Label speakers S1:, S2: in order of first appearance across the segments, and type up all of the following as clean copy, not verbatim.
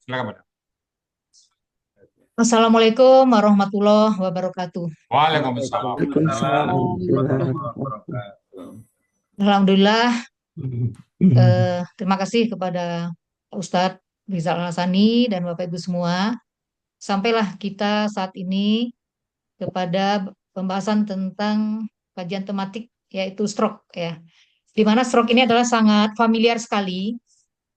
S1: Silakan, Madam.
S2: Assalamualaikum warahmatullahi wabarakatuh.
S1: Waalaikumsalam.
S3: Waalaikumsalam warahmatullahi
S4: Waalaikumsalam
S3: wabarakatuh.
S4: wabarakatuh.
S2: Alhamdulillah, terima kasih kepada Ustadz Rizal Hassani dan Bapak Ibu semua. Sampailah kita saat ini kepada pembahasan tentang kajian tematik yaitu stroke ya. Di mana stroke ini adalah sangat familiar sekali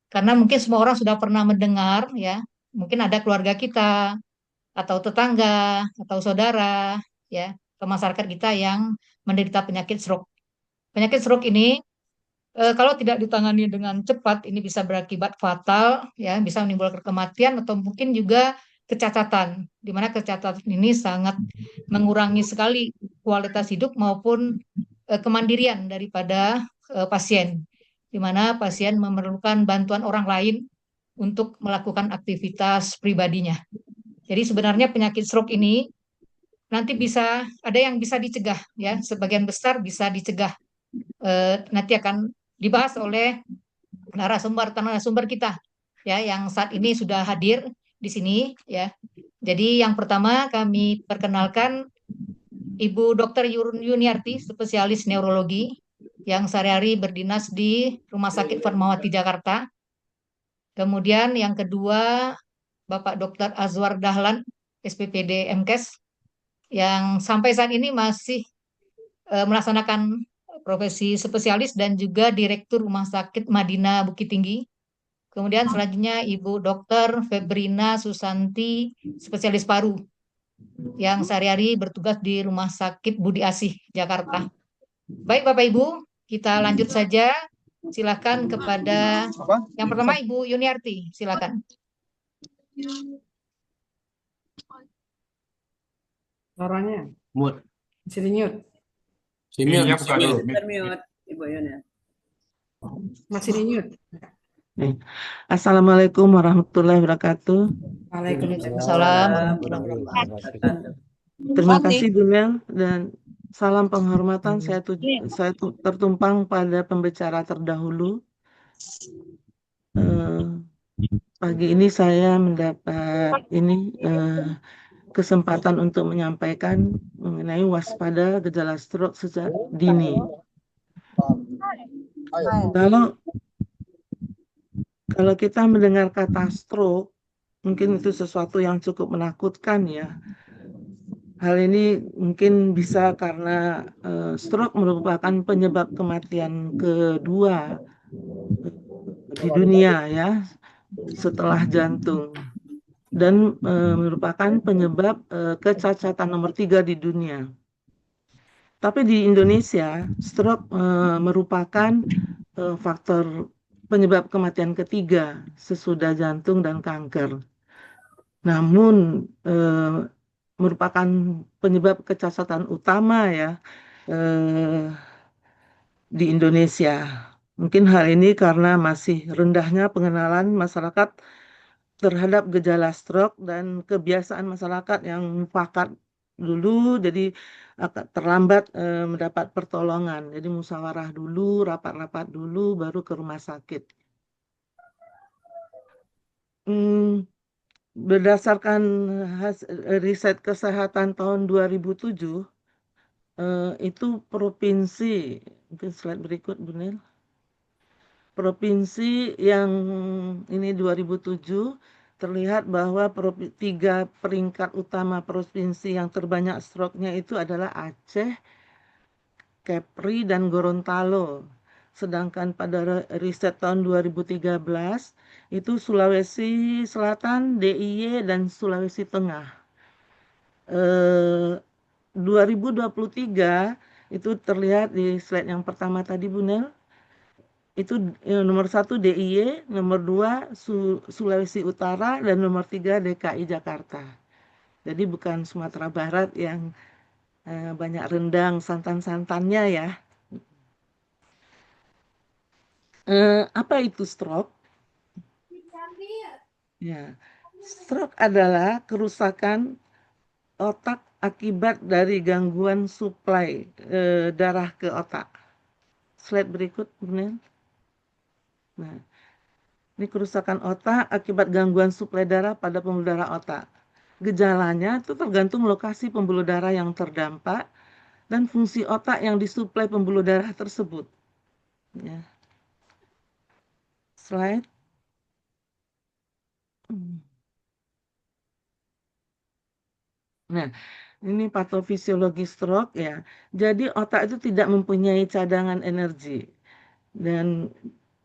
S2: karena mungkin semua orang sudah pernah mendengar ya. Mungkin ada keluarga kita atau tetangga atau saudara ya, atau masyarakat kita yang menderita penyakit stroke. Penyakit stroke ini kalau tidak ditangani dengan cepat, ini bisa berakibat fatal, ya, bisa menimbulkan kematian atau mungkin juga kecacatan, di mana kecacatan ini sangat mengurangi sekali kualitas hidup maupun kemandirian daripada pasien, di mana pasien memerlukan bantuan orang lain untuk melakukan aktivitas pribadinya. Jadi sebenarnya penyakit stroke ini nanti bisa ada yang bisa dicegah, ya, sebagian besar bisa dicegah. Nanti akan dibahas oleh narasumber kita ya yang saat ini sudah hadir di sini ya. Jadi yang pertama kami perkenalkan Ibu Dr. Yuniarti, spesialis neurologi yang sehari-hari berdinas di Rumah Sakit Fatmawati Jakarta. Kemudian yang kedua Bapak Dr. Azwar Dahlan, SPPD MKes yang sampai saat ini masih melaksanakan profesi spesialis dan juga Direktur Rumah Sakit Madinah Bukit Tinggi. Kemudian selanjutnya Ibu Dr. Febrina Susanti, spesialis paru, yang sehari-hari bertugas di Rumah Sakit Budi Asih, Jakarta. Baik Bapak Ibu, kita lanjut saja. Silakan kepada yang pertama Ibu Yuniarti, silakan.
S3: Suaranya
S4: Mute.
S3: bisa di mute.
S1: Iya, bukan dulu.
S3: Termute, Ibu Yuna. Masih di mute.
S5: Assalamualaikum warahmatullahi wabarakatuh.
S2: Waalaikumsalam
S3: Waalaikumsalam
S2: warahmatullahi
S3: warahmatullahi wabarakatuh.
S5: Terima kasih Bu Mel dan salam penghormatan saya tertumpang pada pembicara terdahulu. Pagi ini saya mendapat kesempatan untuk menyampaikan mengenai waspada gejala stroke sejak dini. Kalau kita mendengar kata stroke, mungkin itu sesuatu yang cukup menakutkan ya. Hal ini mungkin bisa karena stroke merupakan penyebab kematian kedua di dunia ya setelah jantung dan merupakan penyebab kecacatan nomor 3 di dunia. Tapi di Indonesia stroke merupakan faktor penyebab kematian ketiga sesudah jantung dan kanker. Namun merupakan penyebab kecacatan utama ya di Indonesia. Mungkin hal ini karena masih rendahnya pengenalan masyarakat terhadap gejala stroke dan kebiasaan masyarakat yang mufakat dulu, jadi agak terlambat mendapat pertolongan. Jadi musyawarah dulu, rapat-rapat dulu, baru ke rumah sakit. Berdasarkan riset kesehatan tahun 2007, itu provinsi, mungkin slide berikut Bu Nil. Provinsi yang ini 2007 terlihat bahwa 3 peringkat utama provinsi yang terbanyak stroke-nya itu adalah Aceh, Kepri, dan Gorontalo. Sedangkan pada riset tahun 2013 itu Sulawesi Selatan, DIY, dan Sulawesi Tengah. 2023 itu terlihat di slide yang pertama tadi Bu Nel, itu nomor 1 DIY, nomor 2 Sulawesi Utara, dan nomor 3 DKI Jakarta. Jadi bukan Sumatera Barat yang banyak rendang santan-santannya ya. Apa itu stroke? Ya, stroke adalah kerusakan otak akibat dari gangguan suplai darah ke otak. Slide berikut, benar. Nah, Ini kerusakan otak akibat gangguan suplai darah pada pembuluh darah otak. Gejalanya itu tergantung lokasi pembuluh darah yang terdampak dan fungsi otak yang disuplai pembuluh darah tersebut. Ya. Slide. Nah, ini patofisiologi stroke ya. Jadi otak itu tidak mempunyai cadangan energi. Dan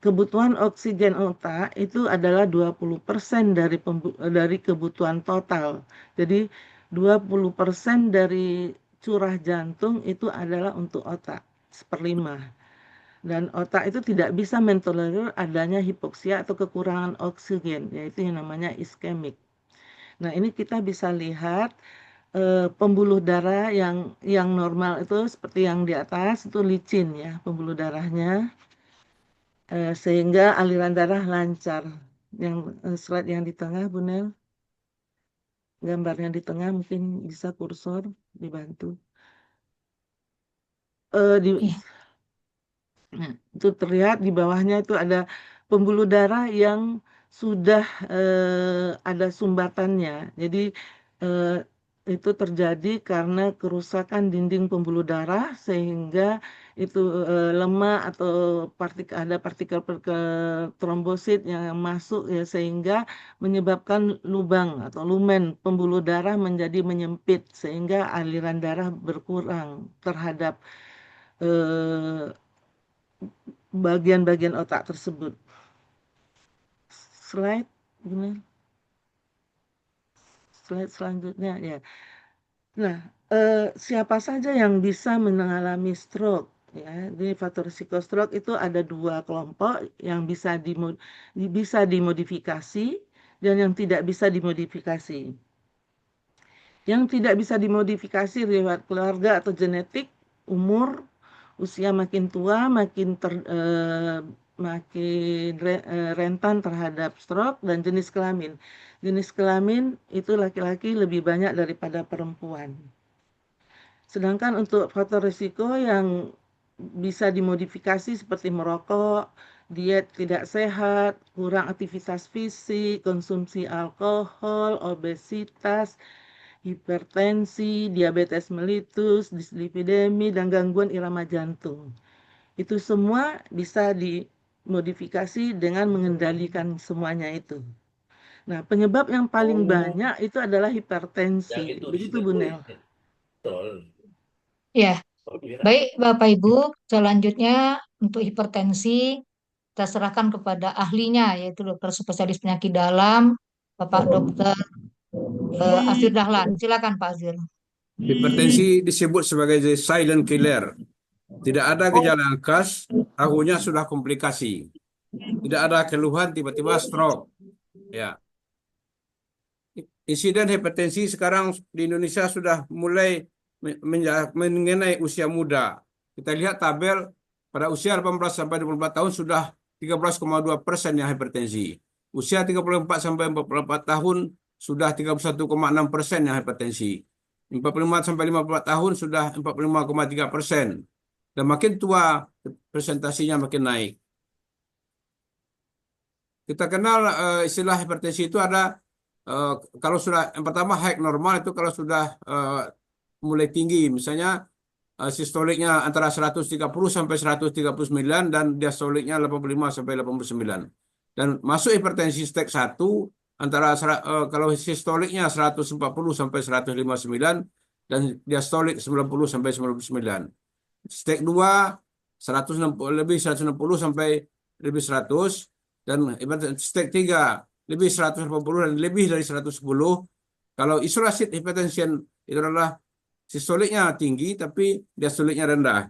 S5: kebutuhan oksigen otak itu adalah 20% dari kebutuhan total. Jadi 20% dari curah jantung itu adalah untuk otak, 1/5. Dan otak itu tidak bisa mentolerir adanya hipoksia atau kekurangan oksigen, yaitu yang namanya iskemik. Nah, ini kita bisa lihat pembuluh darah yang normal itu seperti yang di atas itu licin ya pembuluh darahnya, sehingga aliran darah lancar. Yang slide yang di tengah, Bu Nel, gambarnya di tengah mungkin bisa kursor dibantu.
S2: Iya.
S5: Nah, itu terlihat di bawahnya itu ada pembuluh darah yang sudah ada sumbatannya. Jadi itu terjadi karena kerusakan dinding pembuluh darah sehingga itu lemah atau ada partikel-partikel trombosit yang masuk ya sehingga menyebabkan lubang atau lumen pembuluh darah menjadi menyempit sehingga aliran darah berkurang terhadap bagian-bagian otak tersebut. Slide, benar. Slide selanjutnya ya. Nah, siapa saja yang bisa mengalami stroke? Ya, jadi faktor risiko stroke itu ada 2 kelompok yang bisa dimodifikasi dan yang tidak bisa dimodifikasi. Yang tidak bisa dimodifikasi riwayat keluarga atau genetik, umur, usia makin tua makin rentan terhadap stroke, dan jenis kelamin. Jenis kelamin itu laki-laki lebih banyak daripada perempuan. Sedangkan untuk faktor risiko yang bisa dimodifikasi seperti merokok, diet tidak sehat, kurang aktivitas fisik, konsumsi alkohol, obesitas, hipertensi, diabetes mellitus, dislipidemi, dan gangguan irama jantung. Itu semua bisa dimodifikasi dengan mengendalikan semuanya itu. Nah, penyebab yang paling banyak itu adalah hipertensi. Begitu, Bu Nel.
S2: Ya, baik Bapak Ibu, selanjutnya untuk hipertensi kita serahkan kepada ahlinya yaitu dokter spesialis penyakit dalam, Bapak Dokter Azir Dahlan. Silakan Pak Azir.
S1: Hipertensi disebut sebagai the silent killer. Tidak ada gejala yang khas, tahunya sudah komplikasi. Tidak ada keluhan, tiba-tiba stroke. Ya. Insiden hipertensi sekarang di Indonesia sudah mulai mengenai usia muda. Kita lihat tabel pada usia 18 sampai 24 tahun sudah 13,2% yang hipertensi. Usia 34 sampai 44 tahun sudah 31,6% yang hipertensi. 45 sampai 54 tahun sudah 45,3%. Dan makin tua presentasinya makin naik. Kita kenal istilah hipertensi itu ada kalau sudah yang pertama high normal itu kalau sudah mulai tinggi, misalnya sistoliknya antara 130 sampai 139 dan diastoliknya 85 sampai 89. Dan masuk hipertensi stage 1 antara kalau sistoliknya 140 sampai 159 dan diastolik 90 sampai 99. Stage 2 160 lebih 160 sampai lebih 100 dan stage 3 lebih 180 dan lebih dari 110. Kalau isolated hypertension itu adalah sistoliknya tinggi tapi diastoliknya rendah.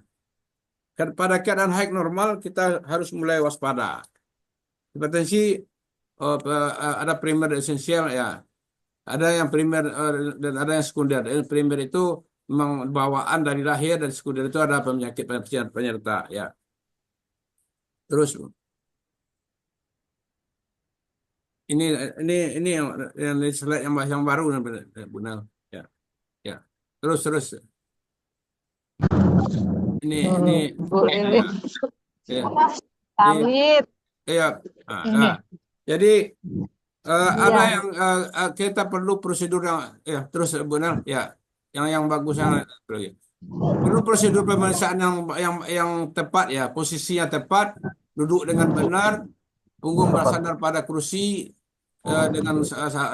S1: Pada keadaan high normal kita harus mulai waspada. Hipertensi ada primer dan esensial ya. Ada yang primer dan ada yang sekunder. Yang primer itu memang bawaan dari lahir, dan sekunder itu ada penyakit penyerta ya. Terus ini yang slide yang baru Bu Nel. Ya. Ya. Terus ini
S2: Boleh.
S1: ya.
S2: Ini.
S1: Jadi ada
S2: Iya.
S1: yang kita perlu prosedur yang ya terus benar ya yang bagus yang perlu prosedur pemeriksaan yang tepat ya, posisinya tepat, duduk dengan benar, punggung bersandar pada kursi dengan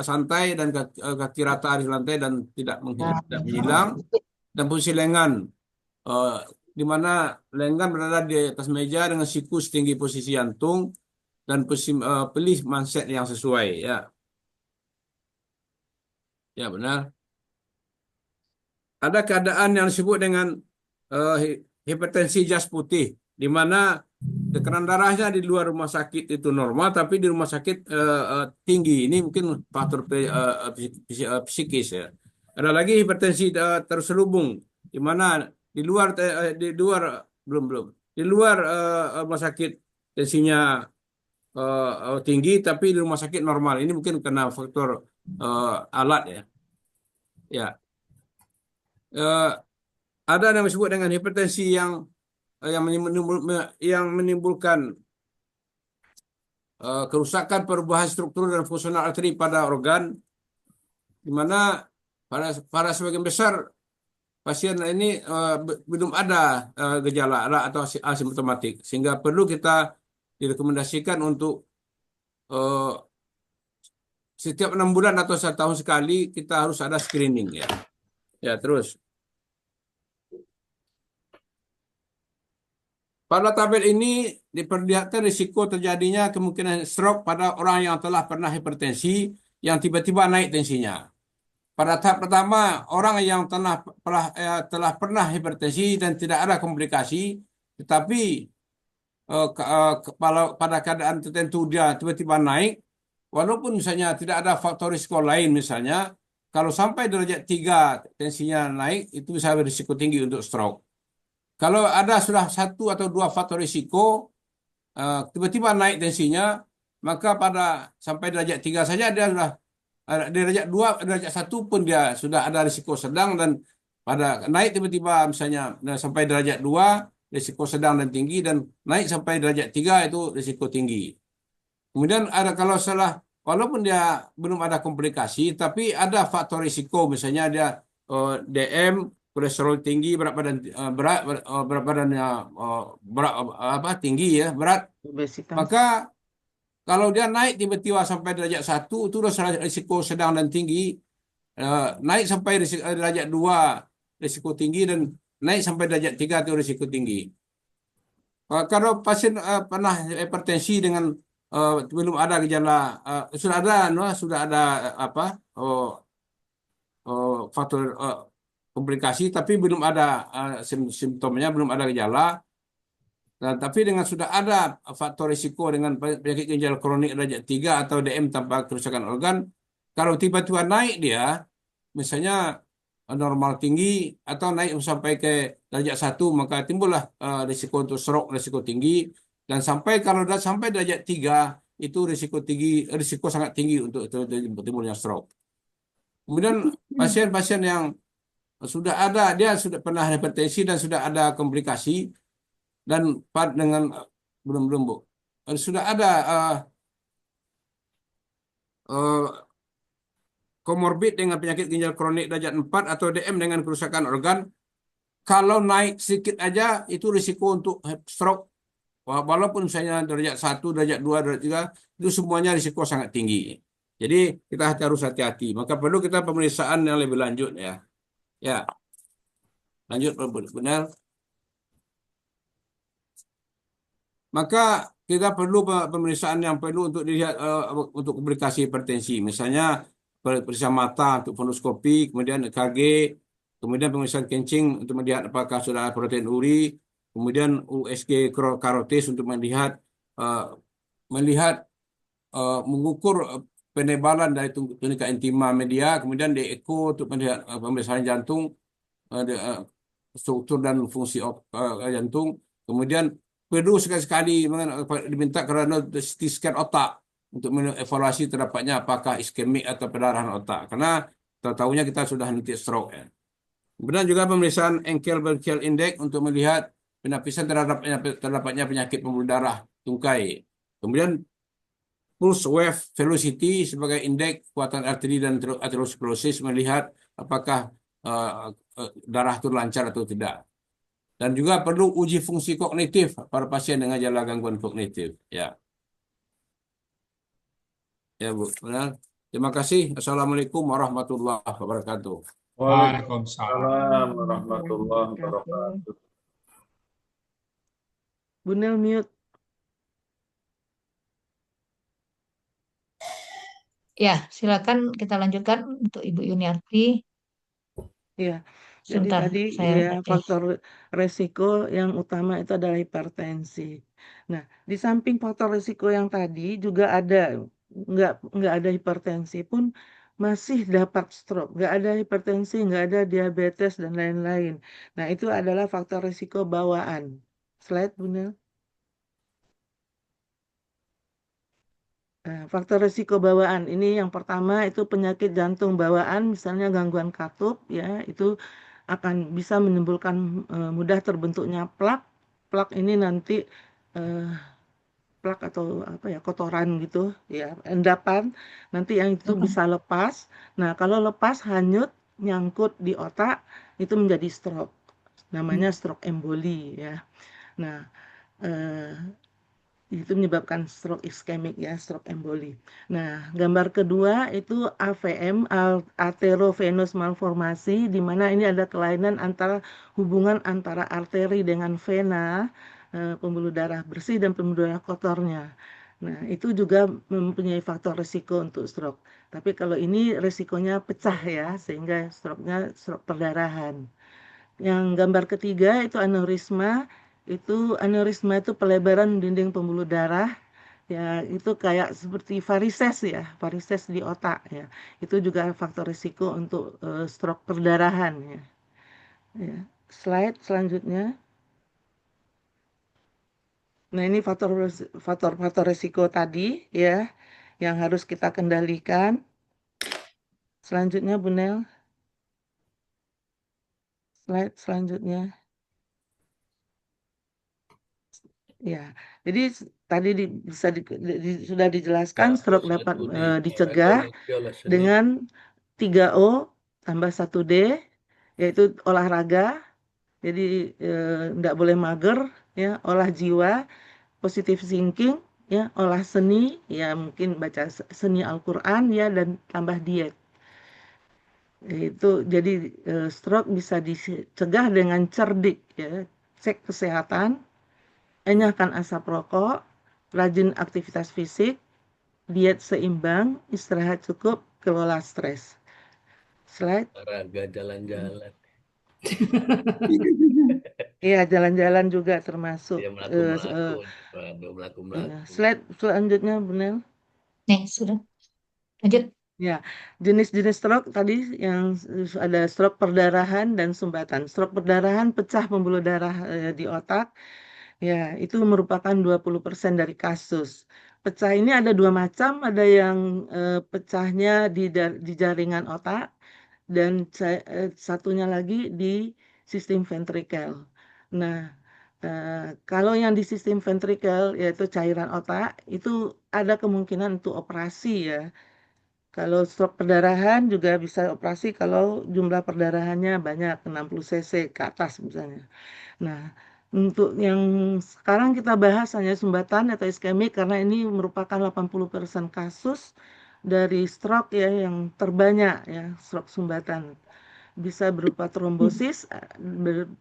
S1: santai dan kaki rata di lantai dan tidak menyilang, dan posisi lengan eh, di mana lengan berada di atas meja dengan siku setinggi posisi jantung dan pilih manset yang sesuai ya. Ya benar. Ada keadaan yang disebut dengan hipertensi jas putih, di mana tekanan darahnya di luar rumah sakit itu normal, tapi di rumah sakit tinggi. Ini mungkin faktor psikis ya. Ada lagi hipertensi terselubung, di mana di luar belum belum di luar rumah sakit tensinya tinggi, tapi di rumah sakit normal. Ini mungkin karena faktor alat ya. Ya. Eh, ada yang disebut dengan hipertensi yang menimbulkan kerusakan perubahan struktur dan fungsional arteri pada organ, di mana pada sebagian besar pasien ini belum ada gejala atau asimptomatik, sehingga perlu kita direkomendasikan untuk eh, setiap 6 bulan atau 1 tahun sekali kita harus ada screening ya. Ya terus. Pada tabel ini diperlihatkan risiko terjadinya kemungkinan stroke pada orang yang telah pernah hipertensi yang tiba-tiba naik tensinya. Pada tahap pertama, orang yang telah pernah hipertensi dan tidak ada komplikasi, tetapi kalau pada keadaan tertentu dia tiba-tiba naik, walaupun misalnya tidak ada faktor risiko lain, misalnya kalau sampai derajat 3 tensinya naik, itu bisa berisiko tinggi untuk stroke. Kalau ada sudah 1 atau 2 faktor risiko, tiba-tiba naik tensinya, maka sampai derajat 3 saja dia sudah derajat 2, derajat 1 pun dia sudah ada risiko sedang, dan pada naik tiba-tiba misalnya sampai derajat 2 risiko sedang dan tinggi, dan naik sampai derajat 3 itu risiko tinggi. Kemudian ada kalau walaupun dia belum ada komplikasi, tapi ada faktor risiko, misalnya dia DM, kolesterol tinggi, berat badannya berat apa tinggi ya, berat,
S5: Obesitas.
S1: maka kalau dia naik tiba-tiba sampai derajat 1 itu sudah risiko sedang dan tinggi. Naik sampai derajat 2 risiko tinggi, dan naik sampai derajat 3 itu risiko tinggi. Kalau pasien pernah hipertensi dengan belum ada gejala, sudah ada apa faktor komplikasi, tapi belum ada simptomnya, belum ada gejala. Nah, tapi dengan sudah ada faktor risiko dengan penyakit ginjal kronik derajat 3 atau DM tanpa kerusakan organ, kalau tiba-tiba naik dia, misalnya normal tinggi atau naik sampai ke derajat 1, maka timbullah risiko untuk stroke, risiko tinggi. Dan kalau sampai derajat 3, itu risiko sangat tinggi untuk timbulnya stroke. Kemudian pasien-pasien yang dia sudah pernah hipertensi dan sudah ada komplikasi, dan dengan belum Bu, sudah ada komorbid dengan penyakit ginjal kronik derajat 4 atau DM dengan kerusakan organ, kalau naik sedikit aja itu risiko untuk stroke. Walaupun misalnya derajat 1, derajat 2, derajat 3, itu semuanya risiko sangat tinggi. Jadi kita harus hati-hati. Maka perlu kita pemeriksaan yang lebih lanjut ya. Ya, lanjut benar. Maka kita perlu pemeriksaan yang perlu untuk dilihat untuk komplikasi hipertensi. Misalnya periksa mata untuk fondoskopi, kemudian EKG, kemudian pemeriksaan kencing untuk melihat apakah sudah ada protein uri, kemudian USG karotis untuk mengukur penebalan dari tunika intima media, kemudian di eko untuk melihat pemeriksaan jantung, struktur dan fungsi jantung, kemudian perlu sekali-sekali diminta kerana CT scan otak untuk mengevaluasi terdapatnya apakah iskemik atau pendarahan otak, karena tahu-tahunya kita sudah nanti stroke ya. Kemudian juga pemeriksaan ankle brachial index untuk melihat penapisan terdapatnya penyakit pembuluh darah tungkai. Kemudian pulse wave velocity sebagai indeks kekuatan arteri dan aterosklerosis, melihat apakah eh, darah itu lancar atau tidak. Dan juga perlu uji fungsi kognitif pada pasien dengan gejala gangguan kognitif. Ya, ya Bu. Benar. Terima kasih. Assalamualaikum warahmatullahi wabarakatuh.
S4: Waalaikumsalam warahmatullahi
S5: wabarakatuh.
S4: wabarakatuh.
S5: Bu Nel mute.
S2: Ya, silakan kita lanjutkan untuk Ibu Yuniarti.
S5: Ya, jadi
S2: Sebentar,
S5: tadi
S2: saya
S5: ya
S2: oke.
S5: faktor resiko yang utama itu adalah hipertensi. Nah, di samping faktor resiko yang tadi juga ada nggak ada hipertensi pun masih dapat stroke, nggak ada hipertensi, nggak ada diabetes dan lain-lain. Nah, itu adalah faktor resiko bawaan. Slide, Bu Nel. Nah, faktor resiko bawaan ini yang pertama itu penyakit jantung bawaan, misalnya gangguan katup, ya itu akan bisa menimbulkan mudah terbentuknya plak. Plak ini nanti eh, plak atau apa ya kotoran gitu, ya endapan. Nanti yang itu bisa lepas. Nah, kalau lepas hanyut nyangkut di otak itu menjadi stroke. Namanya stroke emboli ya. Nah, eh, itu menyebabkan stroke iskemik ya, stroke emboli. Nah, gambar kedua itu AVM, arteriovenous malformasi, di mana ini ada kelainan antara hubungan antara arteri dengan vena, pembuluh darah bersih dan pembuluh darah kotornya. Nah, itu juga mempunyai faktor risiko untuk stroke. Tapi kalau ini risikonya pecah ya, sehingga stroke-nya stroke perdarahan. Yang gambar ketiga itu aneurisma. Aneurisma itu pelebaran dinding pembuluh darah. Ya, itu kayak seperti varises ya, varises di otak ya. Itu juga faktor risiko untuk stroke perdarahan ya. Ya. Slide selanjutnya. Nah, ini faktor risiko tadi ya yang harus kita kendalikan. Selanjutnya, Bu Nel. Slide selanjutnya. Ya, jadi tadi sudah dijelaskan stroke dapat dicegah dengan 3O tambah 1D, yaitu olahraga. Jadi enggak boleh mager, ya, olah jiwa, positive thinking, ya, olah seni, ya mungkin baca seni Al-Qur'an ya dan tambah diet. Itu jadi stroke bisa dicegah dengan cerdik ya, cek kesehatan, enyahkan asap rokok, rajin aktivitas fisik, diet seimbang, istirahat cukup, kelola stres. Slide.
S6: Olahraga jalan-jalan.
S5: Iya, jalan-jalan juga termasuk.
S6: Ya melaku-melaku.
S5: Slide selanjutnya, Bu Nel.
S2: Nih, sudah. Lanjut.
S5: Ya, jenis-jenis stroke tadi yang ada stroke perdarahan dan sumbatan. Stroke perdarahan pecah pembuluh darah di otak. Ya, itu merupakan 20% dari kasus. Pecah ini ada dua macam, ada yang pecahnya di jaringan otak dan satunya lagi di sistem ventrikel. Nah, kalau yang di sistem ventrikel yaitu cairan otak itu ada kemungkinan untuk operasi ya. Kalau stroke perdarahan juga bisa operasi kalau jumlah perdarahannya banyak 60 cc ke atas misalnya. Nah, untuk yang sekarang kita bahas hanya sumbatan atau iskemik karena ini merupakan 80% kasus dari stroke ya yang terbanyak ya, stroke sumbatan. Bisa berupa trombosis,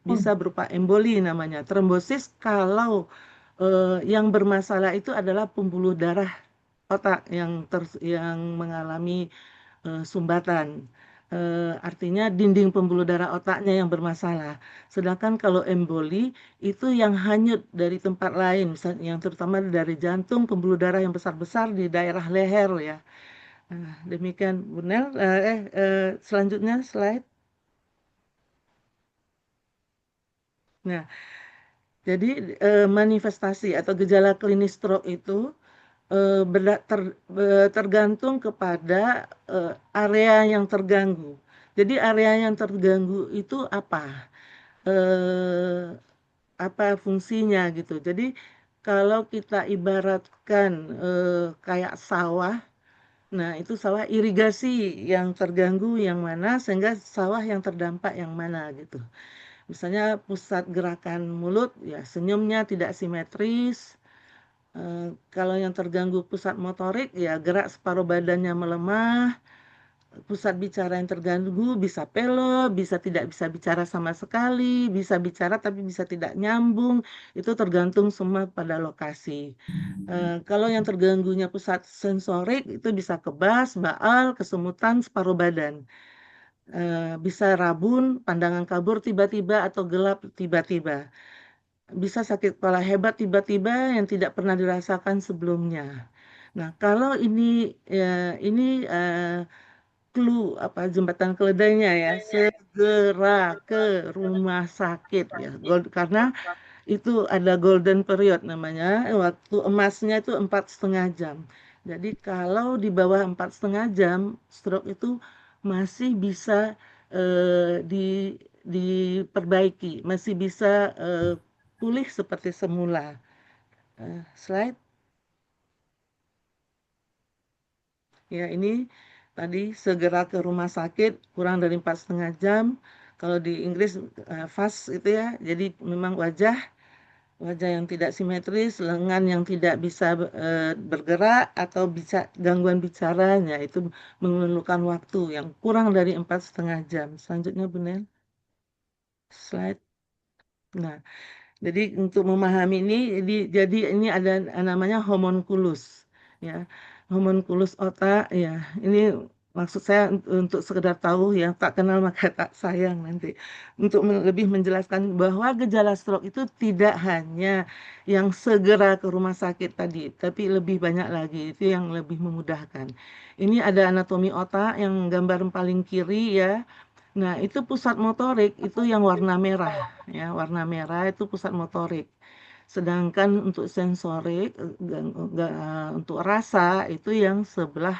S5: bisa berupa emboli namanya. Trombosis kalau yang bermasalah itu adalah pembuluh darah otak yang mengalami sumbatan. Artinya dinding pembuluh darah otaknya yang bermasalah. Sedangkan kalau emboli itu yang hanyut dari tempat lain, misalnya yang terutama dari jantung, pembuluh darah yang besar-besar di daerah leher ya. Nah, demikian Bu Nel. Selanjutnya slide. Nah, jadi manifestasi atau gejala klinis stroke itu tergantung kepada area yang terganggu. Jadi area yang terganggu itu apa? Apa fungsinya gitu. Jadi kalau kita ibaratkan kayak sawah, nah itu sawah irigasi yang terganggu yang mana, sehingga sawah yang terdampak yang mana gitu. Misalnya pusat gerakan mulut, ya senyumnya tidak simetris. Kalau yang terganggu pusat motorik, ya gerak separuh badannya melemah. Pusat bicara yang terganggu bisa pelo, bisa tidak bisa bicara sama sekali, bisa bicara tapi bisa tidak nyambung. Itu tergantung semua pada lokasi. Kalau yang terganggunya pusat sensorik itu bisa kebas, baal, kesemutan separuh badan. Bisa rabun, pandangan kabur tiba-tiba atau gelap tiba-tiba. Bisa sakit kepala hebat tiba-tiba yang tidak pernah dirasakan sebelumnya. Nah, kalau ini clue apa jembatan keledainya ya, segera ke rumah sakit ya. Karena itu ada golden period namanya, waktu emasnya itu 4,5 jam. Jadi kalau di bawah 4,5 jam, stroke itu masih bisa diperbaiki, masih bisa pulih seperti semula. Slide. Ya, ini tadi segera ke rumah sakit kurang dari 4,5 jam. Kalau di Inggris fast itu ya. Jadi memang wajah yang tidak simetris, lengan yang tidak bisa bergerak atau bisa gangguan bicaranya itu memerlukan waktu yang kurang dari 4,5 jam. Selanjutnya Bu Nel. Slide. Nah, jadi untuk memahami ini, jadi ini ada namanya homunculus, ya, homunculus otak, ya. Ini maksud saya untuk sekedar tahu, ya, tak kenal maka tak sayang nanti. Untuk lebih menjelaskan bahwa gejala stroke itu tidak hanya yang segera ke rumah sakit tadi, tapi lebih banyak lagi, itu yang lebih memudahkan. Ini ada anatomi otak yang gambar paling kiri, ya. Nah, itu pusat motorik itu yang warna merah, ya, warna merah itu pusat motorik. Sedangkan untuk sensorik, untuk rasa itu yang sebelah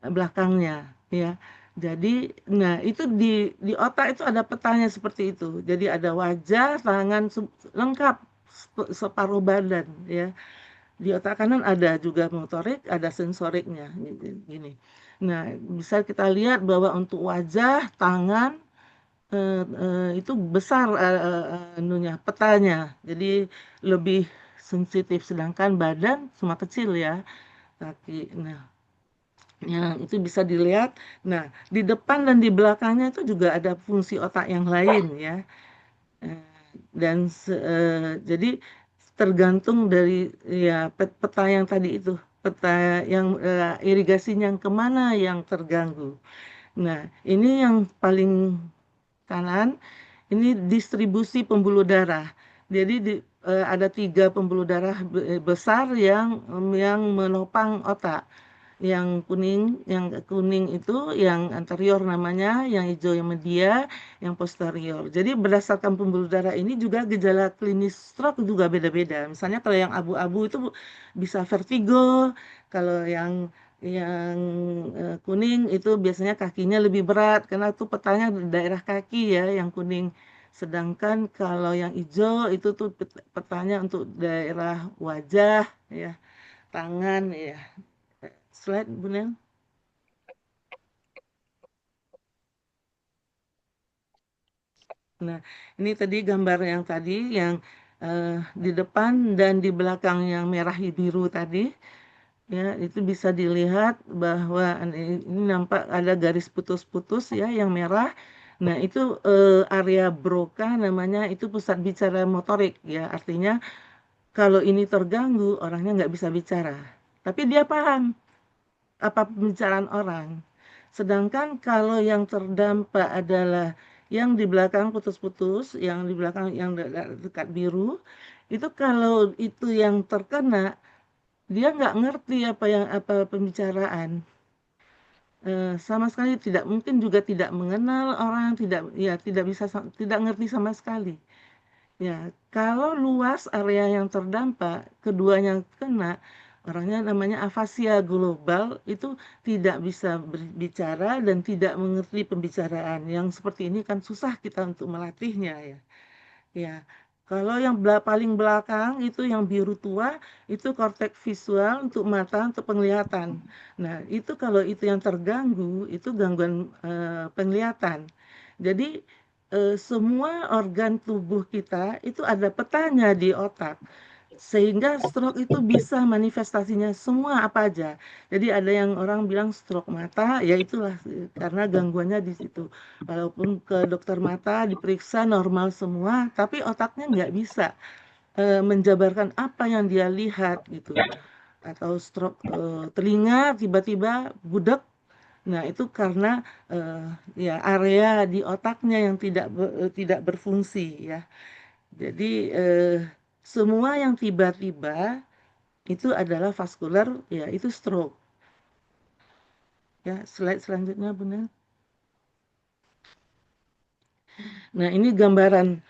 S5: belakangnya, ya. Jadi, nah itu di otak itu ada petanya seperti itu. Jadi ada wajah, tangan lengkap separuh badan, ya. Di otak kanan ada juga motorik, ada sensoriknya, gini. Nah, bisa kita lihat bahwa untuk wajah, tangan itu besar petanya, jadi lebih sensitif, sedangkan badan cuma kecil ya, kaki. Nah, yang itu bisa dilihat. Nah, di depan dan di belakangnya itu juga ada fungsi otak yang lain ya. Dan jadi tergantung dari ya peta yang tadi itu, peta yang irigasinya yang kemana yang terganggu. Nah, ini yang paling kanan, ini distribusi pembuluh darah. Jadi ada 3 pembuluh darah besar yang menopang otak. Yang kuning itu yang anterior namanya, yang hijau yang media, yang posterior. Jadi berdasarkan pembuluh darah ini juga gejala klinis stroke juga beda-beda. Misalnya kalau yang abu-abu itu bisa vertigo, kalau yang kuning itu biasanya kakinya lebih berat karena itu petanya di daerah kaki ya yang kuning. Sedangkan kalau yang hijau itu tuh petanya untuk daerah wajah ya, tangan ya. Slide Bu Nel. Nah, ini tadi gambar yang tadi yang di depan dan di belakang yang merah biru tadi. Ya, itu bisa dilihat bahwa ini nampak ada garis putus-putus ya yang merah. Nah, itu area Broca namanya, itu pusat bicara motorik ya. Artinya kalau ini terganggu orangnya nggak bisa bicara. Tapi dia paham apa pembicaraan orang. Sedangkan kalau yang terdampak adalah yang di belakang putus-putus, yang di belakang yang dekat biru, itu kalau itu yang terkena dia nggak ngerti apa pembicaraan, sama sekali tidak mungkin, juga tidak mengenal orang, tidak bisa tidak ngerti sama sekali. Ya, kalau luas area yang terdampak, keduanya kena, orangnya namanya afasia global, itu tidak bisa berbicara dan tidak mengerti pembicaraan. Yang seperti ini kan susah kita untuk melatihnya ya. Ya, Kalau yang paling belakang itu yang biru tua, itu korteks visual untuk mata, untuk penglihatan. Nah, itu kalau itu yang terganggu, itu gangguan penglihatan. Jadi semua organ tubuh kita itu ada petanya di otak. Sehingga stroke itu bisa manifestasinya semua apa aja. Jadi ada yang orang bilang stroke mata, ya itulah karena gangguannya di situ. Walaupun ke dokter mata diperiksa normal semua, tapi otaknya nggak bisa menjabarkan apa yang dia lihat gitu. Atau stroke telinga tiba-tiba budek. Nah, itu karena ya area di otaknya yang tidak berfungsi ya. Jadi semua yang tiba-tiba itu adalah vaskular, ya itu stroke. Ya, slide selanjutnya Bunda. Nah, ini gambaran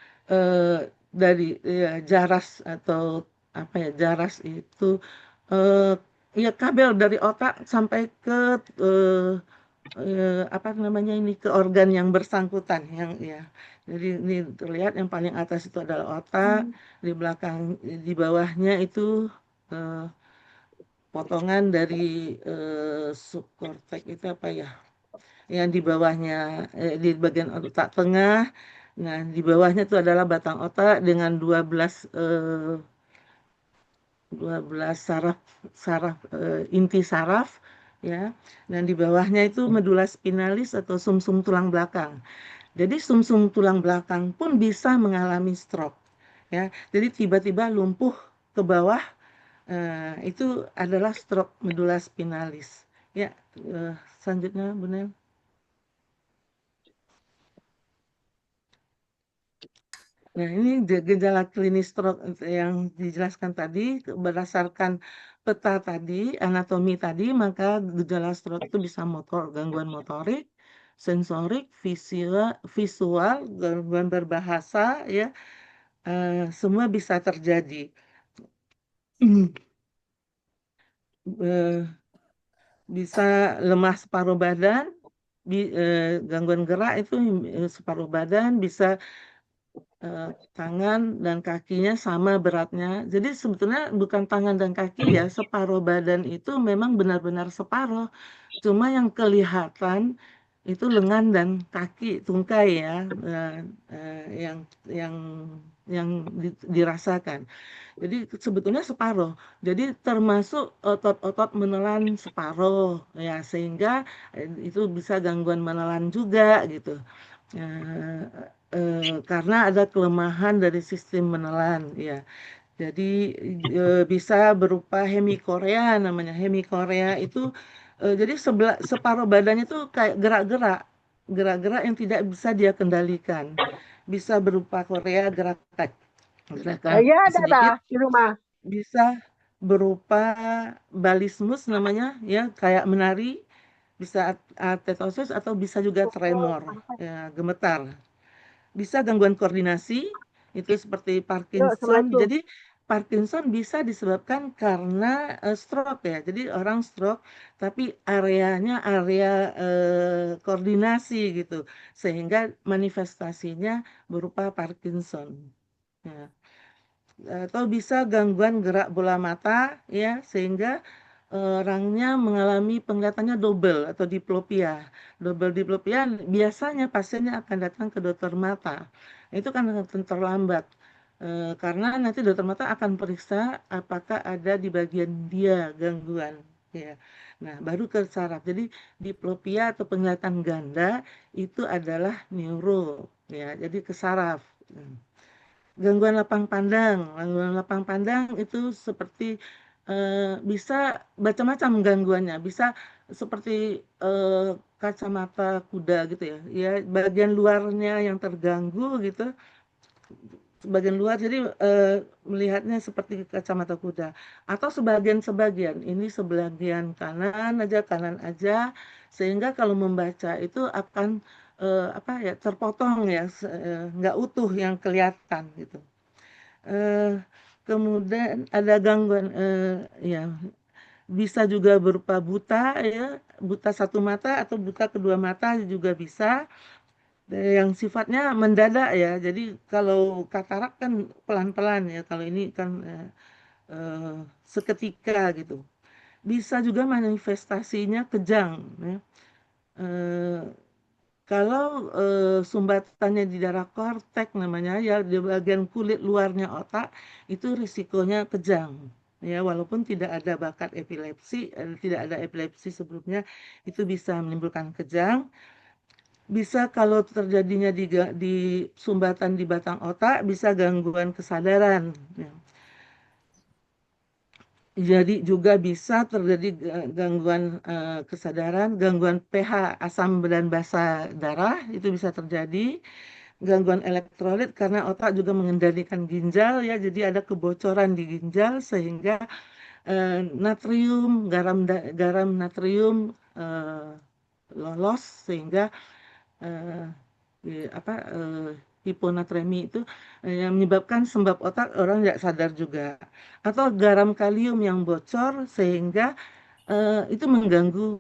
S5: dari ya, jaras atau apa ya, jaras itu ya kabel dari otak sampai ke apa namanya ini, ke organ yang bersangkutan yang ya. Jadi ini terlihat yang paling atas itu adalah otak, di belakang di bawahnya itu potongan dari subkorteks itu apa ya? Yang di bawahnya di bagian otak tengah. Nah, di bawahnya itu adalah batang otak dengan 12 saraf inti saraf ya. Dan di bawahnya itu medula spinalis atau sumsum tulang belakang. Jadi sumsum tulang belakang pun bisa mengalami stroke ya. Jadi tiba-tiba lumpuh ke bawah, itu adalah stroke medula spinalis. Ya, selanjutnya Bu Nel. Nah, ini gejala klinis stroke yang dijelaskan tadi berdasarkan peta tadi, anatomi tadi, maka gejala stroke itu bisa motor, gangguan motorik, sensorik, visual, gangguan berbahasa, ya, semua bisa terjadi. Bisa lemah separuh badan, gangguan gerak itu separuh badan, bisa tangan dan kakinya sama beratnya. Jadi sebetulnya bukan tangan dan kaki ya, separuh badan itu memang benar-benar separuh. Cuma yang kelihatan itu lengan dan kaki, tungkai ya, yang yang dirasakan. Jadi sebetulnya separuh. Jadi termasuk otot-otot menelan separuh ya, sehingga itu bisa gangguan menelan juga gitu. Karena ada kelemahan dari sistem menelan ya. Jadi bisa berupa hemikorea namanya. Hemikorea itu jadi separuh badannya itu kayak gerak-gerak yang tidak bisa dia kendalikan. Bisa berupa korea gerakan
S3: Iya, ada
S5: sedikit,
S3: di rumah.
S5: bisa berupa balismus namanya ya, kayak menari, bisa atetosis atau bisa juga tremor ya, gemetar. Bisa gangguan koordinasi, itu seperti
S3: Yuk,
S5: Parkinson.
S3: Assalamualaikum.
S5: Jadi Parkinson bisa disebabkan karena stroke ya. Jadi orang stroke tapi areanya area koordinasi gitu. Sehingga manifestasinya berupa Parkinson. Ya. Atau bisa gangguan gerak bola mata ya, sehingga orangnya mengalami penglihatannya double atau diplopia. Double diplopia biasanya pasiennya akan datang ke dokter mata. Itu kan akan terlambat. Karena nanti dokter mata akan periksa apakah ada di bagian dia gangguan ya. Nah, baru ke saraf. Jadi diplopia atau penglihatan ganda itu adalah neuro ya. Jadi ke saraf. Gangguan lapang pandang itu seperti bisa macam-macam gangguannya, bisa seperti kacamata kuda gitu ya, ya bagian luarnya yang terganggu gitu, bagian luar jadi melihatnya seperti kacamata kuda, atau sebagian ini sebagian kanan aja, sehingga kalau membaca itu akan apa ya, terpotong ya, nggak utuh yang kelihatan gitu. Kemudian ada gangguan ya, bisa juga berupa buta ya, buta satu mata atau buta kedua mata juga bisa. yang sifatnya mendadak ya. Jadi kalau katarak kan pelan-pelan ya, kalau ini kan eh, seketika gitu. Bisa juga manifestasinya kejang ya. Eh, Kalau sumbatannya di daerah kortek namanya ya, di bagian kulit luarnya otak itu risikonya kejang. Ya, walaupun tidak ada bakat epilepsi, tidak ada epilepsi sebelumnya, itu bisa menimbulkan kejang. Bisa kalau terjadinya di sumbatan di batang otak, bisa gangguan kesadaran. Ya. Jadi juga bisa terjadi gangguan kesadaran, gangguan pH asam dan basa darah itu bisa terjadi, gangguan elektrolit karena otak juga mengendalikan ginjal ya, jadi ada kebocoran di ginjal sehingga natrium, garam natrium lolos sehingga eh, apa hiponatremi itu yang menyebabkan sembab otak orang tidak sadar juga, atau garam kalium yang bocor sehingga itu mengganggu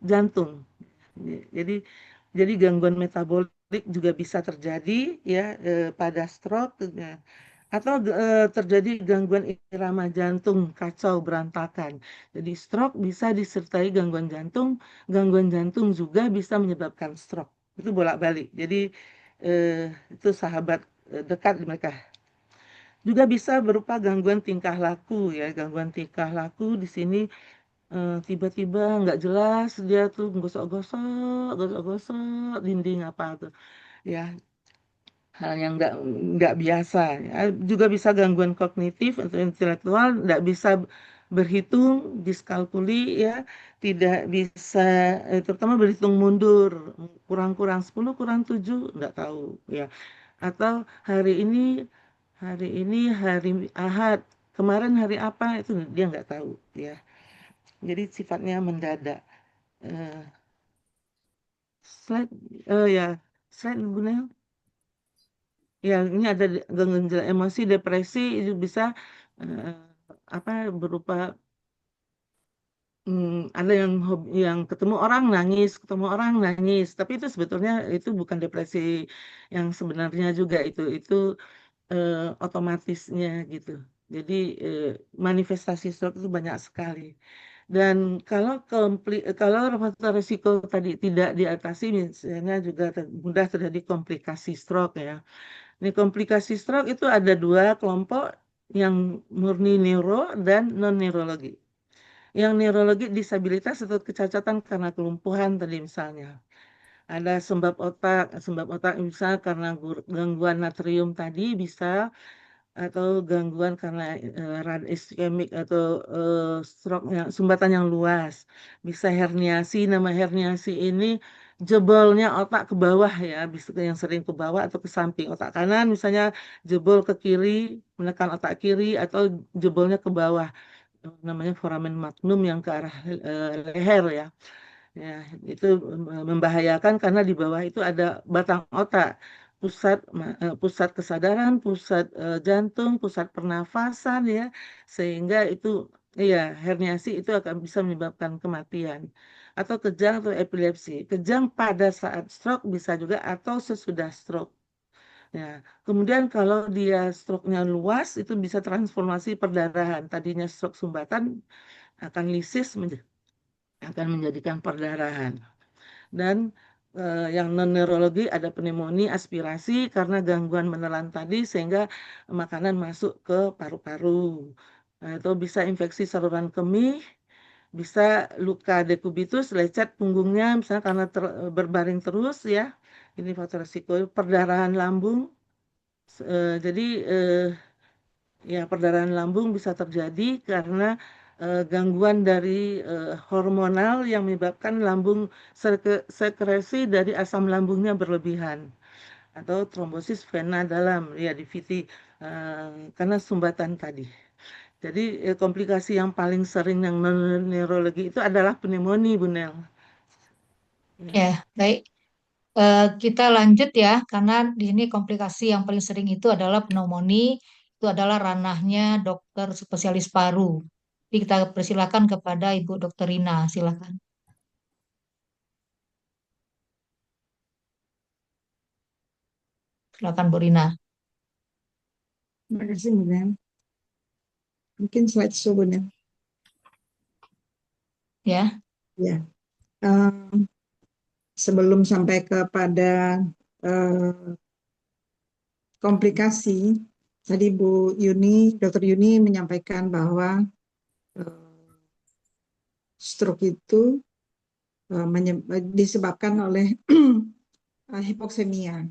S5: jantung. Jadi jadi gangguan metabolik juga bisa terjadi ya pada stroke ya. Atau terjadi gangguan irama jantung kacau berantakan. Jadi stroke bisa disertai gangguan jantung juga bisa menyebabkan stroke. Itu bolak-balik. Jadi itu sahabat dekat mereka. Juga bisa berupa gangguan tingkah laku ya, gangguan tingkah laku di sini tiba-tiba nggak jelas dia tuh gosok-gosok dinding apa tuh ya, hal yang nggak biasa ya. Juga bisa gangguan kognitif atau intelektual, nggak bisa berhitung, diskalkuli ya, tidak bisa terutama berhitung mundur, kurang-kurang 10 kurang 7 nggak tahu ya, atau hari ini hari Ahad, kemarin hari apa itu dia nggak tahu ya. Jadi sifatnya mendadak. Eh, slide, ya, slide Bu Nel. Ya, ini ada gangguan emosi, depresi itu bisa eh, apa berupa ada yang ketemu orang nangis, tapi itu sebetulnya itu bukan depresi yang sebenarnya juga itu otomatisnya gitu. Jadi eh, manifestasi stroke itu banyak sekali. Dan kalau faktor risiko tadi tidak diatasi, misalnya juga mudah terjadi komplikasi stroke ya. Ini komplikasi stroke itu ada dua kelompok, yang murni neuro dan non neurologi. Yang neurologi disabilitas atau kecacatan karena kelumpuhan tadi misalnya. Ada sembab otak bisa karena gangguan natrium tadi bisa, atau gangguan karena rad iskemik atau stroke yang sumbatan yang luas. Bisa herniasi, nama herniasi ini jebolnya otak ke bawah ya, bisa yang sering ke bawah atau ke samping. Otak kanan misalnya jebol ke kiri, menekan otak kiri, atau jebolnya ke bawah. Namanya foramen magnum yang ke arah leher ya. Ya, itu membahayakan karena di bawah itu ada batang otak, pusat kesadaran, pusat jantung, pusat pernafasan ya, sehingga itu iya herniasi itu akan bisa menyebabkan kematian atau kejang atau epilepsi. Kejang pada saat stroke bisa juga atau sesudah stroke. Ya, kemudian kalau dia stroke-nya luas itu bisa transformasi perdarahan. Tadinya stroke sumbatan akan lisis akan menjadikan perdarahan. Dan yang non neurologi ada pneumonia aspirasi karena gangguan menelan tadi sehingga makanan masuk ke paru-paru. Atau bisa infeksi saluran kemih, bisa luka dekubitus, lecet punggungnya misalnya karena berbaring terus ya. Ini faktor risiko perdarahan lambung. Jadi ya, perdarahan lambung bisa terjadi karena gangguan dari hormonal yang menyebabkan lambung sekresi dari asam lambungnya berlebihan, atau trombosis vena dalam ya di VT karena sumbatan tadi. Jadi komplikasi yang paling sering yang neurologi itu adalah pneumonia, Bu Nel. Ya.
S2: Ya, baik. Kita lanjut ya, karena di sini komplikasi yang paling sering itu adalah pneumonia, itu adalah ranahnya dokter spesialis paru. Jadi kita persilakan kepada Ibu Dokter Rina, silakan. Silakan Bu Rina.
S3: Terima kasih, Bunda. Mungkin slide sebelumnya.
S2: Ya.
S3: Ya. Sebelum sampai kepada komplikasi, tadi Dr. Yuni menyampaikan bahwa stroke itu disebabkan oleh hipoksemia.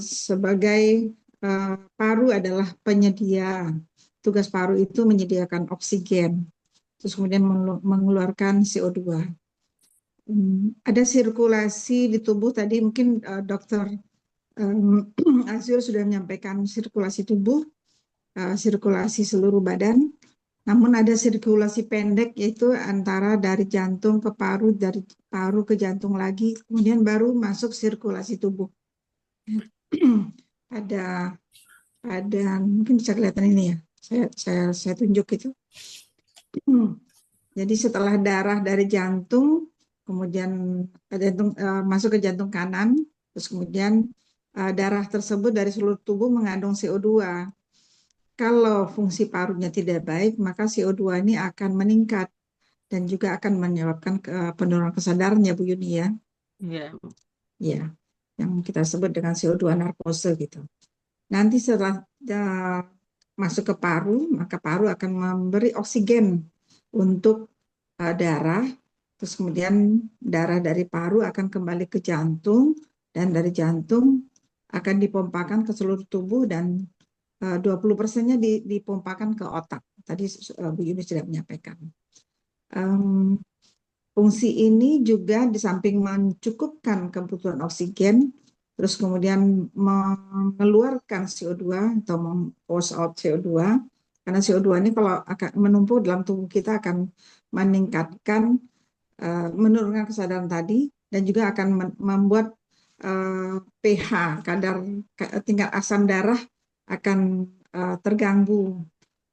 S3: Sebagai paru adalah penyedia, tugas paru itu menyediakan oksigen, terus kemudian mengeluarkan CO2. Ada sirkulasi di tubuh tadi mungkin Dr. Azur sudah menyampaikan sirkulasi tubuh, sirkulasi seluruh badan. Namun ada sirkulasi pendek yaitu antara dari jantung ke paru, dari paru ke jantung lagi, kemudian baru masuk sirkulasi tubuh. Ada mungkin bisa kelihatan ini ya. Saya tunjuk itu. Jadi setelah darah dari jantung, kemudian masuk ke jantung kanan, terus kemudian darah tersebut dari seluruh tubuh mengandung CO2. Kalau fungsi parunya tidak baik, maka CO2 ini akan meningkat dan juga akan menyebabkan penurunan kesadaran ya Bu Yuni ya.
S5: Iya.
S3: Ya, yang kita sebut dengan CO2 narkose gitu. Nanti setelah masuk ke paru, maka paru akan memberi oksigen untuk darah, terus kemudian darah dari paru akan kembali ke jantung, dan dari jantung akan dipompakan ke seluruh tubuh, dan 20%-nya dipompakan ke otak. Tadi Bu Yuni sudah menyampaikan. Fungsi ini juga di samping mencukupkan kebutuhan oksigen, terus kemudian mengeluarkan CO2 atau meng-force out CO2, karena CO2 ini kalau akan menumpuk dalam tubuh kita akan meningkatkan, menurunkan kesadaran tadi, dan juga akan membuat pH, kadar tingkat asam darah akan terganggu.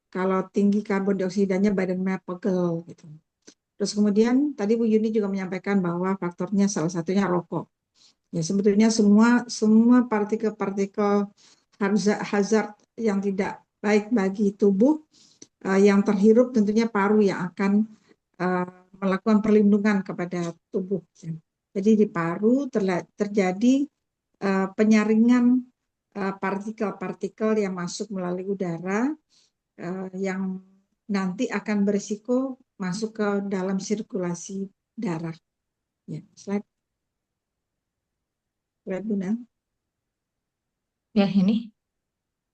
S3: Kalau tinggi karbon dioksidanya badannya pegel gitu. Terus kemudian tadi Bu Yuni juga menyampaikan bahwa faktornya salah satunya rokok. Ya sebetulnya semua partikel-partikel hazard yang tidak baik bagi tubuh yang terhirup tentunya paru yang akan melakukan perlindungan kepada tubuh. Jadi di paru terjadi penyaringan partikel-partikel yang masuk melalui udara yang nanti akan berisiko masuk ke dalam sirkulasi darah. Ya, slide Bunda.
S2: Ya, ini.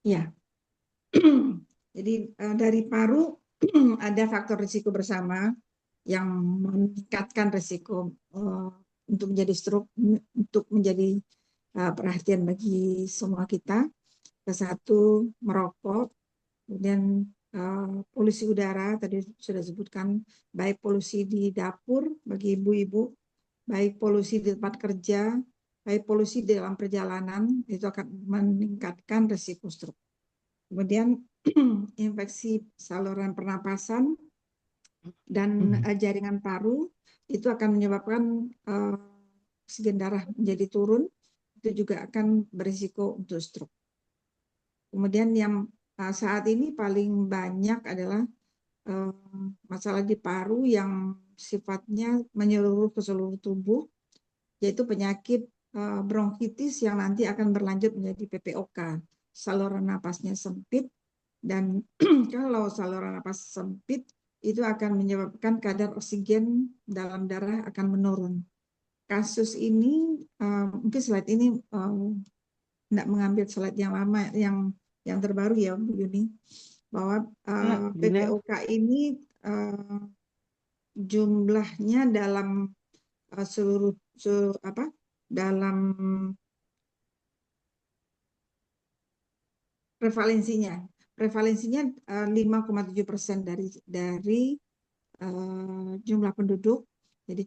S3: Ya. Jadi dari paru ada faktor risiko bersama yang meningkatkan risiko untuk menjadi stroke, untuk menjadi perhatian bagi semua kita. Satu, merokok, kemudian polusi udara, tadi sudah disebutkan, baik polusi di dapur bagi ibu-ibu, baik polusi di tempat kerja, baik polusi di dalam perjalanan, itu akan meningkatkan risiko stroke. Kemudian infeksi saluran pernapasan dan jaringan paru itu akan menyebabkan oksigen darah menjadi turun, itu juga akan berisiko untuk stroke. Kemudian yang saat ini paling banyak adalah masalah di paru yang sifatnya menyeluruh ke seluruh tubuh, yaitu penyakit bronkitis yang nanti akan berlanjut menjadi PPOK, saluran napasnya sempit, dan kalau saluran napas sempit itu akan menyebabkan kadar oksigen dalam darah akan menurun. Kasus ini mungkin slide ini tidak mengambil slide yang lama, yang terbaru ya Bu Yuni, bahwa PPOK ini jumlahnya dalam dalam prevalensinya 5,7% dari jumlah penduduk, jadi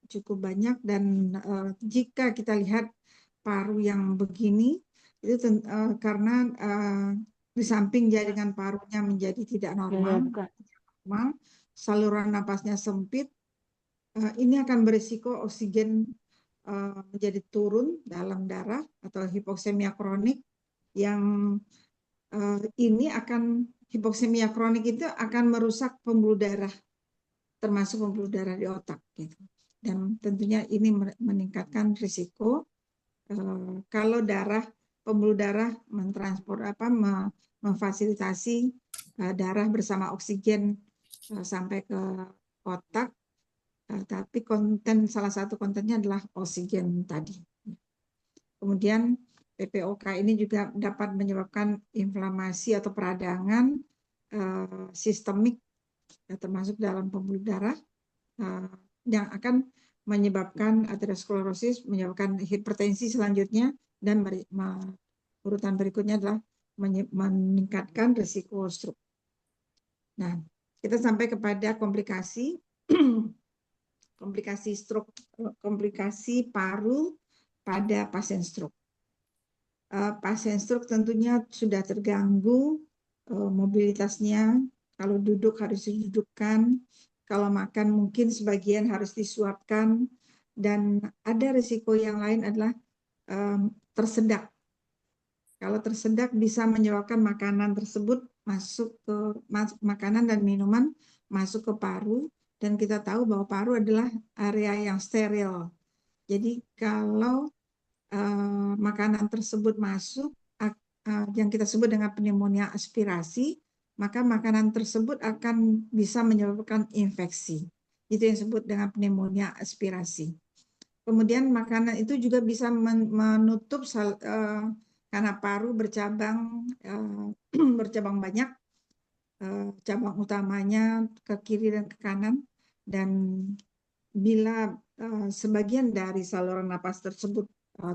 S3: cukup banyak. Dan jika kita lihat paru yang begini itu karena di samping jaringan parunya menjadi tidak normal, saluran napasnya sempit, ini akan berisiko oksigen menjadi turun dalam darah atau hipoksemia kronik yang hipoksemia kronik itu akan merusak pembuluh darah, termasuk pembuluh darah di otak gitu. Dan tentunya ini meningkatkan risiko kalau pembuluh darah memfasilitasi darah bersama oksigen sampai ke otak, tapi salah satu kontennya adalah oksigen tadi. Kemudian PPOK ini juga dapat menyebabkan inflamasi atau peradangan sistemik termasuk dalam pembuluh darah yang akan menyebabkan aterosklerosis, menyebabkan hipertensi selanjutnya, dan urutan berikutnya adalah meningkatkan risiko stroke. Nah, kita sampai kepada komplikasi stroke, komplikasi paru pada pasien stroke. Pasien stroke tentunya sudah terganggu mobilitasnya. Kalau duduk harus didudukkan, kalau makan mungkin sebagian harus disuapkan, dan ada risiko yang lain adalah tersedak. Kalau tersedak bisa menyebabkan makanan tersebut makanan dan minuman masuk ke paru, dan kita tahu bahwa paru adalah area yang steril. Jadi kalau makanan tersebut masuk yang kita sebut dengan pneumonia aspirasi, maka makanan tersebut akan bisa menyebabkan infeksi. Itu yang disebut dengan pneumonia aspirasi. Kemudian makanan itu juga bisa menutup karena paru bercabang banyak, cabang utamanya ke kiri dan ke kanan, dan bila sebagian dari saluran napas tersebut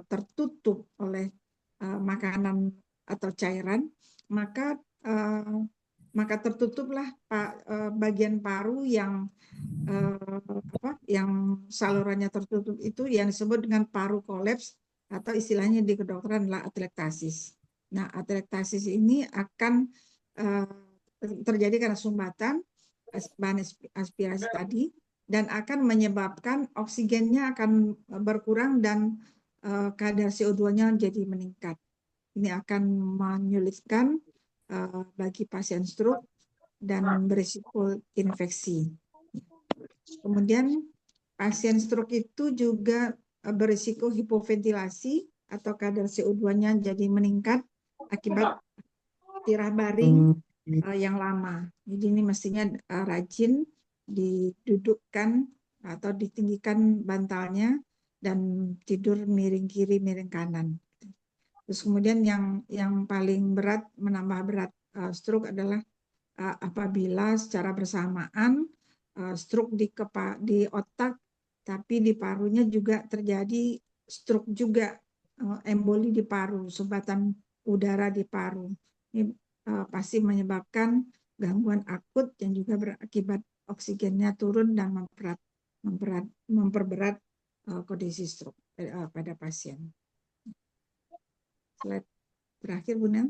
S3: tertutup oleh makanan atau cairan, maka tertutuplah bagian paru yang salurannya tertutup, itu yang disebut dengan paru kolaps, atau istilahnya di kedokteran adalah atelektasis. Nah, atelektasis ini akan terjadi karena sumbatan bahan aspirasi tadi, dan akan menyebabkan oksigennya akan berkurang dan kadar CO2-nya jadi meningkat. Ini akan menyulitkan bagi pasien stroke dan berisiko infeksi. Kemudian pasien stroke itu juga berisiko hipoventilasi atau kadar CO2-nya jadi meningkat akibat tirah baring yang lama. Jadi ini mestinya rajin didudukkan atau ditinggikan bantalnya dan tidur miring kiri, miring kanan. Terus kemudian yang paling berat, menambah berat stroke adalah apabila secara bersamaan stroke di otak, tapi di parunya juga terjadi stroke juga, emboli di paru, sumbatan udara di paru. Ini pasti menyebabkan gangguan akut yang juga berakibat oksigennya turun dan memperberat kondisi stroke pada pasien. Slide terakhir, Bu Nel.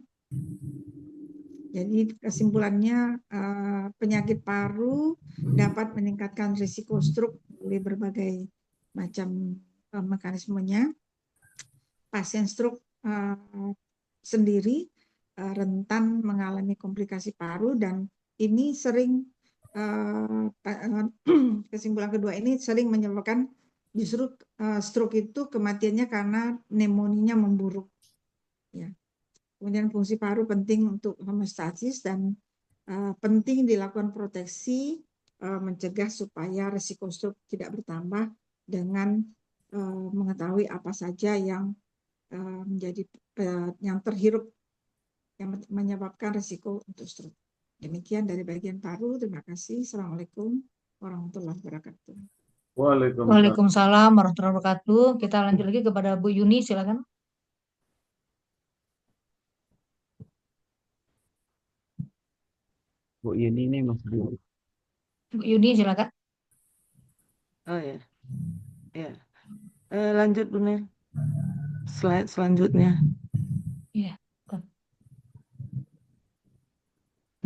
S3: Jadi kesimpulannya, penyakit paru dapat meningkatkan risiko stroke oleh berbagai macam mekanismenya. Pasien stroke sendiri rentan mengalami komplikasi paru, dan ini sering kesimpulan kedua ini sering menyebabkan justru stroke itu kematiannya karena pneumonia memburuk. Ya. Kemudian fungsi paru penting untuk homeostasis, dan penting dilakukan proteksi mencegah supaya risiko stroke tidak bertambah dengan mengetahui apa saja yang menjadi yang terhirup yang menyebabkan risiko untuk stroke. Demikian dari bagian paru. Terima kasih. Assalamualaikum warahmatullahi wabarakatuh.
S2: Waalaikumsalam warahmatullahi wabarakatuh. Kita lanjut lagi kepada Bu Yuni, silakan.
S7: Bu Yuni ini Mas Bu.
S2: Bu Yuni, silakan.
S5: Oh ya, ya. Lanjut Bu Nel. Slide selanjutnya.
S2: Iya.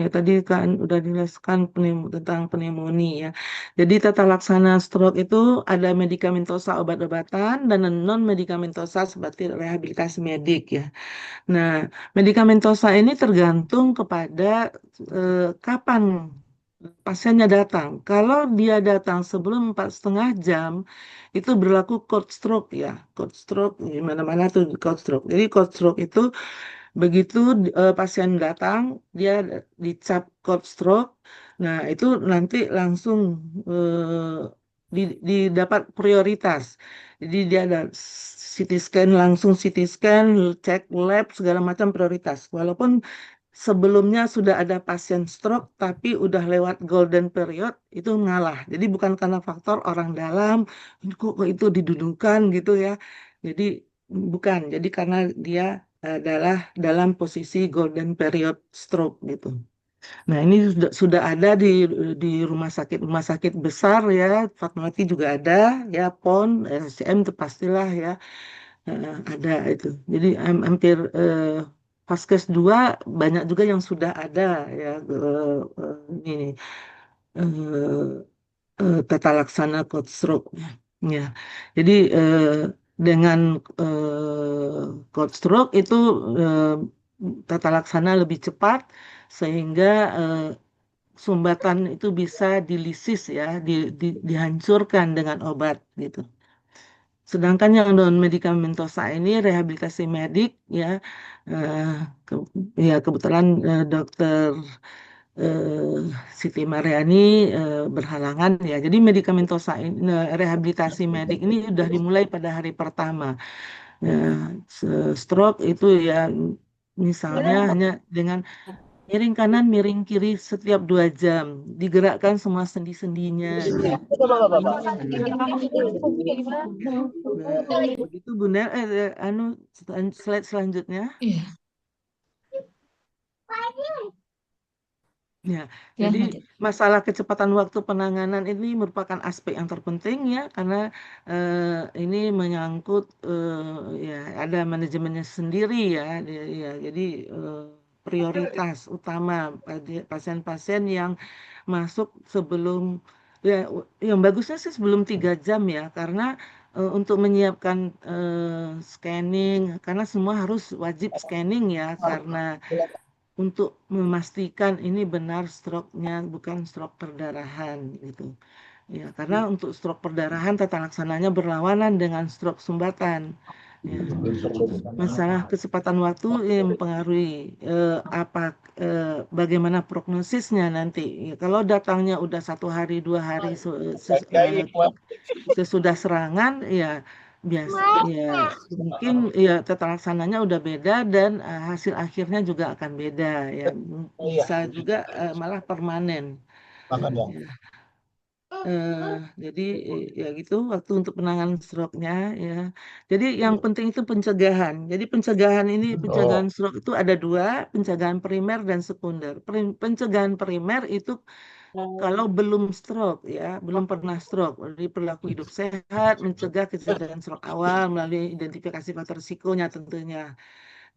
S5: Ya tadi kan udah dijelaskan tentang pneumonia ya. Jadi tata laksana stroke itu ada medikamentosa obat-obatan dan non medikamentosa seperti rehabilitasi medik ya. Nah, medikamentosa ini tergantung kepada kapan pasiennya datang. Kalau dia datang sebelum 4,5 jam, itu berlaku code stroke ya. Code stroke, di mana-mana tuh code stroke. Jadi code stroke itu begitu pasien datang, dia dicap code stroke. Nah, itu nanti langsung didapat prioritas. Jadi dia ada CT scan, langsung CT scan, cek lab, segala macam prioritas. Walaupun sebelumnya sudah ada pasien stroke, tapi udah lewat golden period, itu ngalah. Jadi bukan karena faktor orang dalam, kok itu didudukan gitu ya. Jadi bukan, jadi karena dia adalah dalam posisi golden period stroke gitu. Nah, ini sudah ada di rumah sakit besar ya, Fatmawati juga ada, ya PON, RSCM itu pastilah ya, ada itu. Jadi hampir Vaskes 2 banyak juga yang sudah ada ya ini tata laksana code stroke ya. Jadi dengan code stroke itu eh, tata laksana lebih cepat sehingga sumbatan itu bisa dilisis ya, dihancurkan dengan obat gitu. Sedangkan yang non medikamentosa ini rehabilitasi medik ya, eh, ke- ya kebetulan dokter eh, Siti Mariani berhalangan ya. Jadi medikamentosa ini, rehabilitasi medik ini sudah dimulai pada hari pertama. Ya, stroke itu ya misalnya hanya dengan miring kanan, miring kiri setiap 2 jam, digerakkan semua sendi-sendinya. Nah, begitu Bunda, anu slide selanjutnya.
S2: Iya,
S5: Ya,
S2: ya
S5: jadi
S2: lanjut.
S5: masalah kecepatan waktu penanganan ini merupakan aspek yang terpenting ya, karena ini menyangkut ya ada manajemennya sendiri ya, ya jadi prioritas utama pada pasien-pasien yang masuk sebelum ya yang bagusnya sih sebelum 3 jam ya, karena untuk menyiapkan scanning, karena semua harus wajib scanning ya, karena untuk memastikan ini benar stroke-nya bukan stroke perdarahan gitu. Ya, karena untuk stroke perdarahan tata laksananya berlawanan dengan stroke sumbatan. Ya. Masalah kecepatan waktu yang mempengaruhi bagaimana prognosisnya nanti. Ya, kalau datangnya udah 1 hari 2 hari sesudah serangan ya biasa ya mungkin ya tata laksananya udah beda dan hasil akhirnya juga akan beda ya bisa juga malah permanen. Ya. Jadi ya gitu waktu untuk penanganan stroke-nya ya. Jadi yang penting itu pencegahan. Jadi pencegahan stroke itu ada 2, pencegahan primer dan sekunder. Pencegahan primer itu kalau belum stroke ya, belum pernah stroke, jadi perilaku hidup sehat, mencegah kejadian stroke awal melalui identifikasi faktor risikonya tentunya,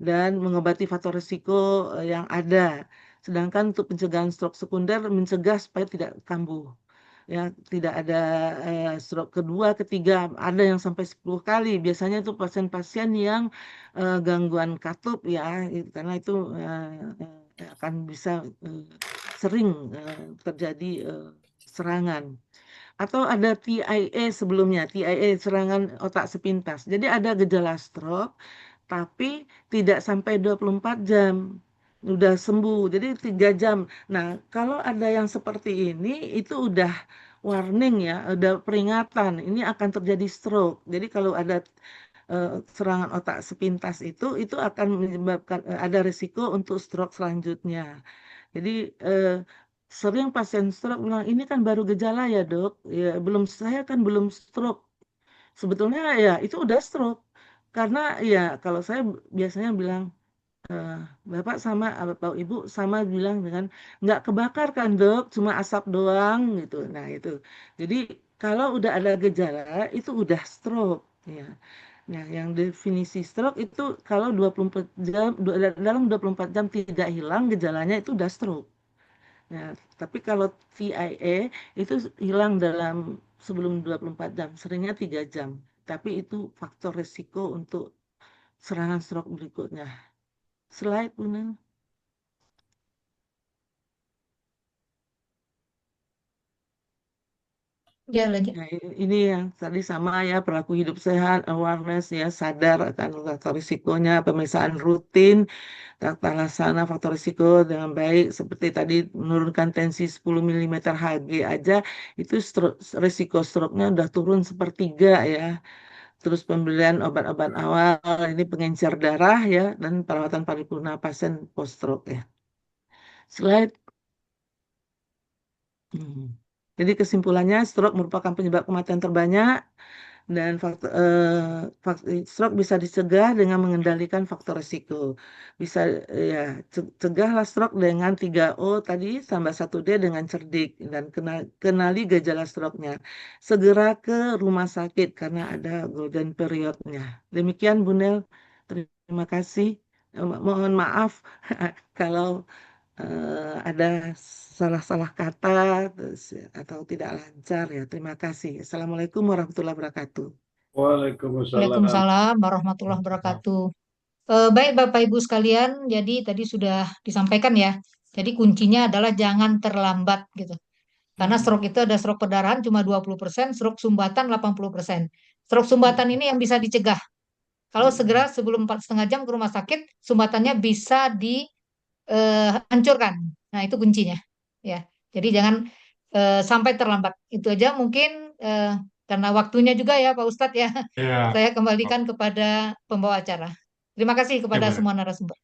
S5: dan mengobati faktor risiko yang ada. Sedangkan untuk pencegahan stroke sekunder, mencegah supaya tidak kambuh. Ya, tidak ada stroke kedua, ketiga, ada yang sampai 10 kali. Biasanya itu pasien-pasien yang gangguan katup ya, karena itu akan bisa sering terjadi serangan. Atau ada TIA sebelumnya, TIA serangan otak sepintas. Jadi ada gejala stroke, tapi tidak sampai 24 jam. Udah sembuh, jadi 3 jam. Nah, kalau ada yang seperti ini, itu udah warning ya, udah peringatan. Ini akan terjadi stroke. Jadi kalau ada serangan otak sepintas itu akan menyebabkan ada risiko untuk stroke selanjutnya. Jadi sering pasien stroke bilang ini kan baru gejala ya dok, ya saya kan belum stroke. Sebetulnya ya itu udah stroke karena ya kalau saya biasanya bilang eh, bapak sama atau ibu sama bilang dengan nggak kebakar kan dok, cuma asap doang gitu. Nah itu. Jadi kalau udah ada gejala itu udah stroke ya. Nah, yang definisi stroke itu kalau 24 jam dalam 24 jam tidak hilang gejalanya itu udah stroke. Ya, tapi kalau TIA itu hilang dalam sebelum 24 jam, seringnya 3 jam. Tapi itu faktor risiko untuk serangan stroke berikutnya. Slide, Bu Nen.
S2: Ya, lanjut.
S5: Nah, ini yang tadi sama ya, perilaku hidup sehat, awareness ya, sadar akan faktor risikonya, pemeriksaan rutin, tata laksana faktor risiko dengan baik, seperti tadi menurunkan tensi 10 mm Hg aja, itu risiko stroke-nya udah turun sepertiga ya. Terus pemberian obat-obat awal, ini pengencer darah ya, dan perawatan paripurna pasien post stroke ya. Slide. Hmm. Jadi kesimpulannya, stroke merupakan penyebab kematian terbanyak dan stroke bisa dicegah dengan mengendalikan faktor risiko. Bisa ya cegahlah stroke dengan 3O tadi tambah 1D dengan cerdik dan kenali gejala stroke-nya. Segera ke rumah sakit karena ada golden period-nya. Demikian Bu Nel, terima kasih. Mohon maaf kalau ada salah-salah kata atau tidak lancar ya. Terima kasih. Assalamualaikum warahmatullahi wabarakatuh.
S4: Waalaikumsalam.
S2: Waalaikumsalam warahmatullahi wabarakatuh. Baik Bapak Ibu sekalian, jadi tadi sudah disampaikan ya. Jadi kuncinya adalah jangan terlambat gitu. Karena stroke itu ada stroke perdarahan cuma 20%, stroke sumbatan 80%. Stroke sumbatan ini yang bisa dicegah. Kalau segera sebelum 4,5 jam ke rumah sakit, sumbatannya bisa dihancurkan. Nah, itu kuncinya. Ya. Jadi jangan sampai terlambat. Itu aja mungkin karena waktunya juga ya Pak Ustadz ya.
S4: Ya,
S2: Saya kembalikan kepada pembawa acara. Terima kasih
S4: ya
S2: kepada
S4: Bu Nen.
S2: semua narasumber.